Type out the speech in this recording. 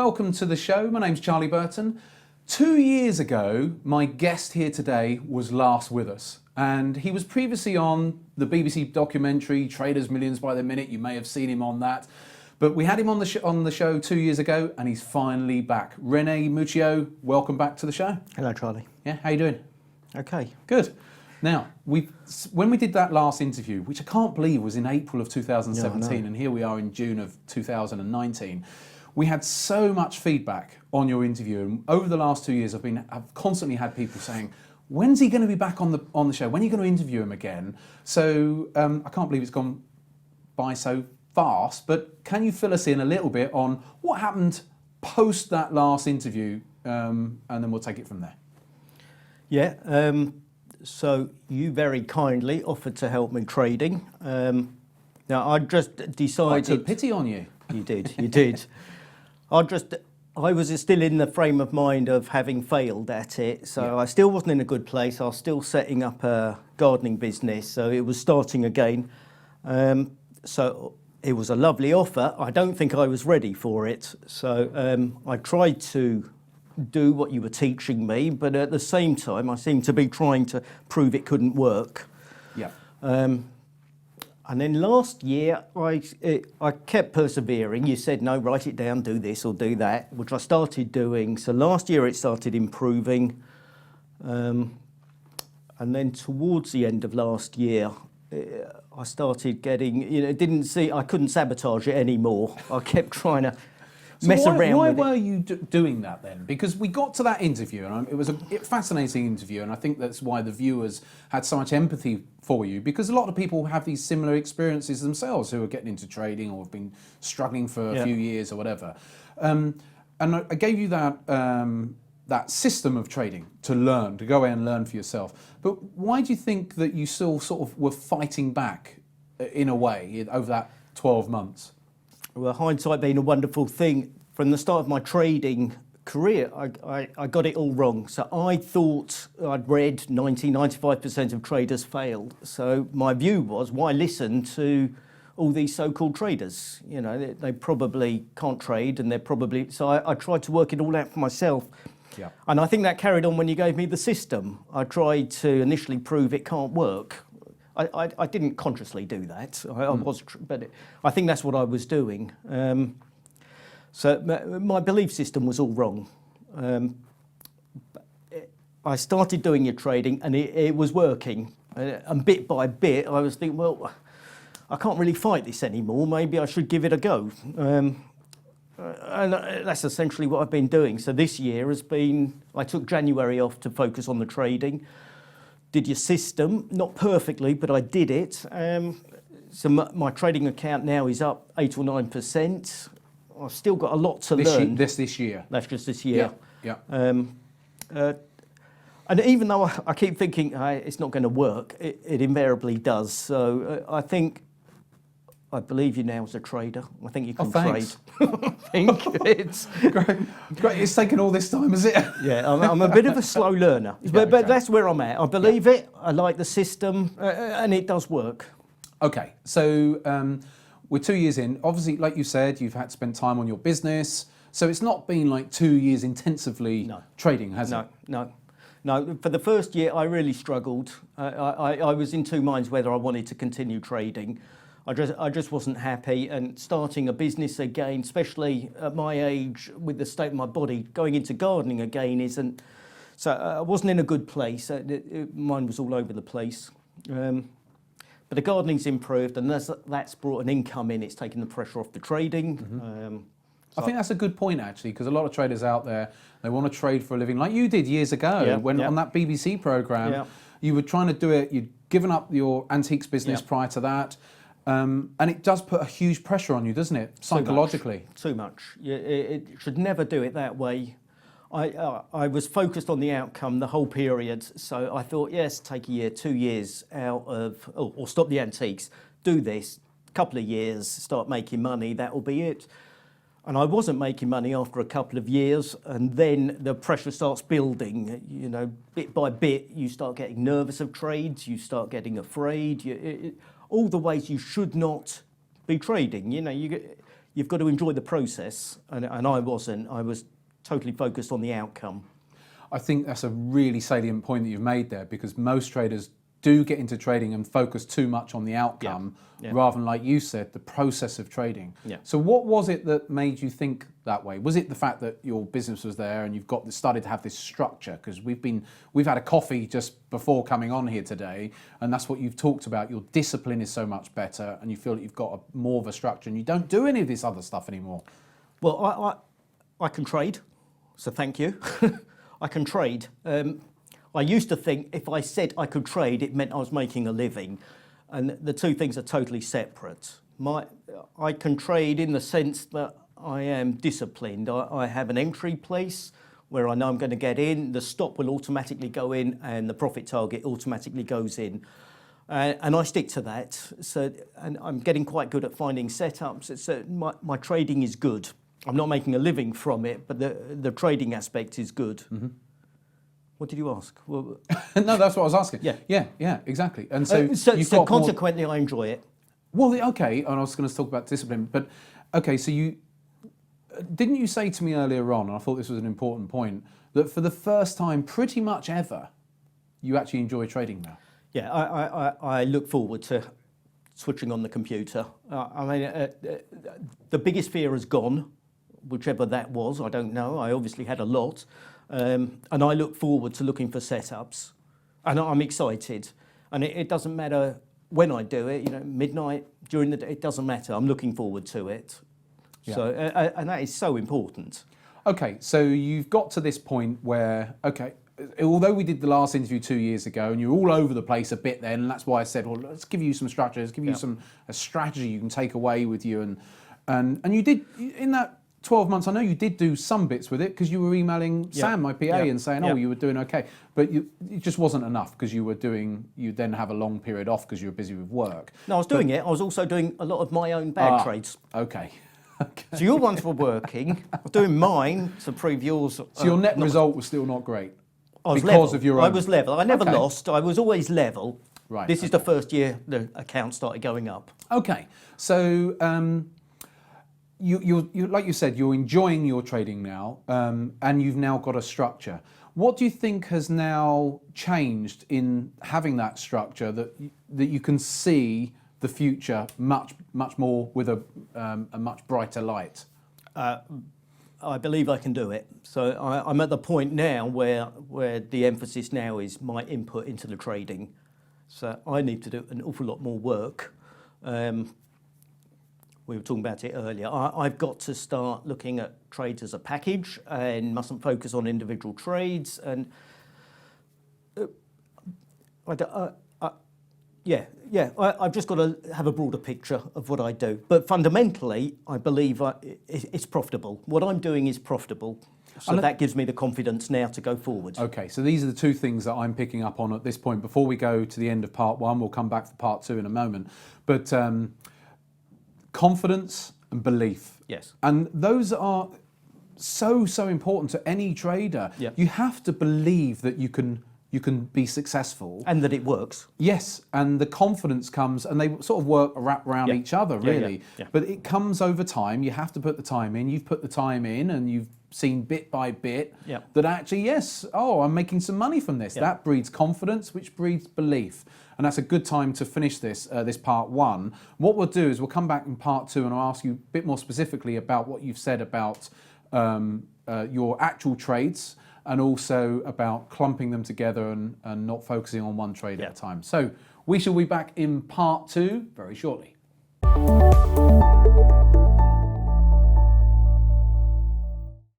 Welcome to the show. My name's Charlie Burton. 2 years ago, my guest here today was last with us, and he was previously on the BBC documentary Traders Millions by the Minute. You may have seen him on that, but we had him on the show 2 years ago, and he's finally back. Rene Muccio, welcome back to the show. Hello, Charlie. Yeah, how you doing? Okay. Good. Now, when we did that last interview, which I can't believe was in April of 2017, and here we are in June of 2019, we had so much feedback on your interview, and over the last 2 years, I've constantly had people saying, "When's he going to be back on the show? When are you going to interview him again?" So I can't believe it's gone by so fast. But can you fill us in a little bit on what happened post that last interview, and then we'll take it from there. Yeah. So you very kindly offered to help me trading. Now I just decided. I took pity on you. You did. You did. I was still in the frame of mind of having failed at it, so I still wasn't in a good place. I was still setting up a gardening business, so it was starting again. So it was a lovely offer. I don't think I was ready for it, so I tried to do what you were teaching me, but at the same time, I seemed to be trying to prove it couldn't work. Yeah. And then last year, I kept persevering. You said, no, write it down, do this or do that, which I started doing. So last year it started improving. And then towards the end of last year, I started getting, I couldn't sabotage it anymore. I kept trying to mess around with it. Why were you doing that then? Because we got to that interview, and it was a fascinating interview, and I think that's why the viewers had so much empathy for you, because a lot of people have these similar experiences themselves who are getting into trading or have been struggling for a few years or whatever. And I gave you that system of trading to learn, to go away and learn for yourself. But why do you think that you still sort of were fighting back in a way over that 12 months? Well, hindsight being a wonderful thing, from the start of my trading career, I got it all wrong. So I thought I'd read 95% of traders failed. So my view was, why listen to all these so-called traders? You know, they probably can't trade, and they're probably... So I tried to work it all out for myself. Yeah. And I think that carried on when you gave me the system. I tried to initially prove it can't work. I didn't consciously do that. But I think that's what I was doing. So my belief system was all wrong. I started doing your trading, and it was working. And bit by bit, I was thinking, well, I can't really fight this anymore. Maybe I should give it a go. And that's essentially what I've been doing. So this year has been, I took January off to focus on the trading. Did your system, not perfectly, but I did it. So my trading account now is up 8 or 9%. I've still got a lot to learn. This year? That's just this year. Yeah. And even though I keep thinking it's not going to work, it invariably does. So I believe you now as a trader. I think you can trade. I think it's great. It's taken all this time, is it? Yeah, I'm a bit of a slow learner, but that's where I'm at. I believe it. I like the system, and it does work. Okay, so we're 2 years in. Obviously, like you said, you've had to spend time on your business. So it's not been like 2 years intensively trading, has it? No. For the first year, I really struggled. I was in two minds whether I wanted to continue trading. I just wasn't happy, and starting a business again, especially at my age, with the state of my body, going into gardening again isn't. So I wasn't in a good place. Mine was all over the place. But the gardening's improved, and that's brought an income in. It's taken the pressure off the trading. I think that's a good point, actually, because a lot of traders out there, they want to trade for a living, like you did years ago when on that BBC programme. You were trying to do it. You'd given up your antiques business prior to that. And it does put a huge pressure on you, doesn't it, psychologically? Too much. It should never do it that way. I was focused on the outcome the whole period, so I thought, yes, take a year, 2 years out of, or stop the antiques, do this, couple of years, start making money, that will be it. And I wasn't making money after a couple of years, and then the pressure starts building. You know, bit by bit, you start getting nervous of trades, you start getting afraid, all the ways you should not be trading. You know, you you've got to enjoy the process, and I wasn't. I was totally focused on the outcome. I think that's a really salient point that you've made there, because most traders do get into trading and focus too much on the outcome rather than, like you said, the process of trading. Yeah. So what was it that made you think that way? Was it the fact that your business was there and you've started to have this structure? Because we've had a coffee just before coming on here today, and that's what you've talked about. Your discipline is so much better, and you feel that you've got more of a structure, and you don't do any of this other stuff anymore. Well, I can trade, so thank you. I can trade. I used to think if I said I could trade, it meant I was making a living. And the two things are totally separate. I can trade in the sense that I am disciplined. I have an entry place where I know I'm going to get in, the stop will automatically go in, and the profit target automatically goes in. And I stick to that. So, and I'm getting quite good at finding setups. So my trading is good. I'm not making a living from it, but the trading aspect is good. Mm-hmm. What did you ask? Well, no, that's what I was asking. Yeah, exactly. And so, consequently, I enjoy it. Well, okay, and I was going to talk about discipline, but okay, so didn't you say to me earlier on, and I thought this was an important point, that for the first time pretty much ever, you actually enjoy trading now? Yeah, I look forward to switching on the computer. I mean, the biggest fear has gone, whichever that was, I don't know. I obviously had a lot. And I look forward to looking for setups, and I'm excited. And it doesn't matter when I do it, midnight, during the day, it doesn't matter. I'm looking forward to it. Yeah. So, and that is so important. Okay, so you've got to this point where, okay, although we did the last interview 2 years ago, and you're all over the place a bit then, and that's why I said, well, let's give you some structure, let's give you a strategy you can take away with you, and you did in that 12 months, I know you did do some bits with it, because you were emailing Sam, my PA, and saying, you were doing okay. But it just wasn't enough, because you then have a long period off because you were busy with work. No, I was doing it. I was also doing a lot of my own bag trades. Okay. So your ones were working. I was doing mine to prove yours. So your net result was still not great? I was because level. Of your own... I was level. I never lost. I was always level. Right. This is the first year the account started going up. Okay. So... You like you said, you're enjoying your trading now, and you've now got a structure. What do you think has now changed in having that structure that you can see the future much more with a much brighter light? I believe I can do it. So I'm at the point now where the emphasis now is my input into the trading. So I need to do an awful lot more work. We were talking about it earlier. I've got to start looking at trades as a package and mustn't focus on individual trades. And I've just got to have a broader picture of what I do. But fundamentally, I believe it's profitable. What I'm doing is profitable. So that gives me the confidence now to go forward. Okay, so these are the two things that I'm picking up on at this point. Before we go to the end of part one, we'll come back for part two in a moment. But confidence and belief. Yes. And those are so important to any trader. Yep. You have to believe that you can be successful. And that it works. Yes, and the confidence comes, and they sort of wrap around each other, really. Yeah. But it comes over time. You have to put the time in. You've put the time in, and you've seen bit by bit that actually, yes, I'm making some money from this. That breeds confidence, which breeds belief. And that's a good time to finish this part one. What we'll do is we'll come back in part two, and I'll ask you a bit more specifically about what you've said about your actual trades, and also about clumping them together and not focusing on one trade at a time. So we shall be back in part two very shortly.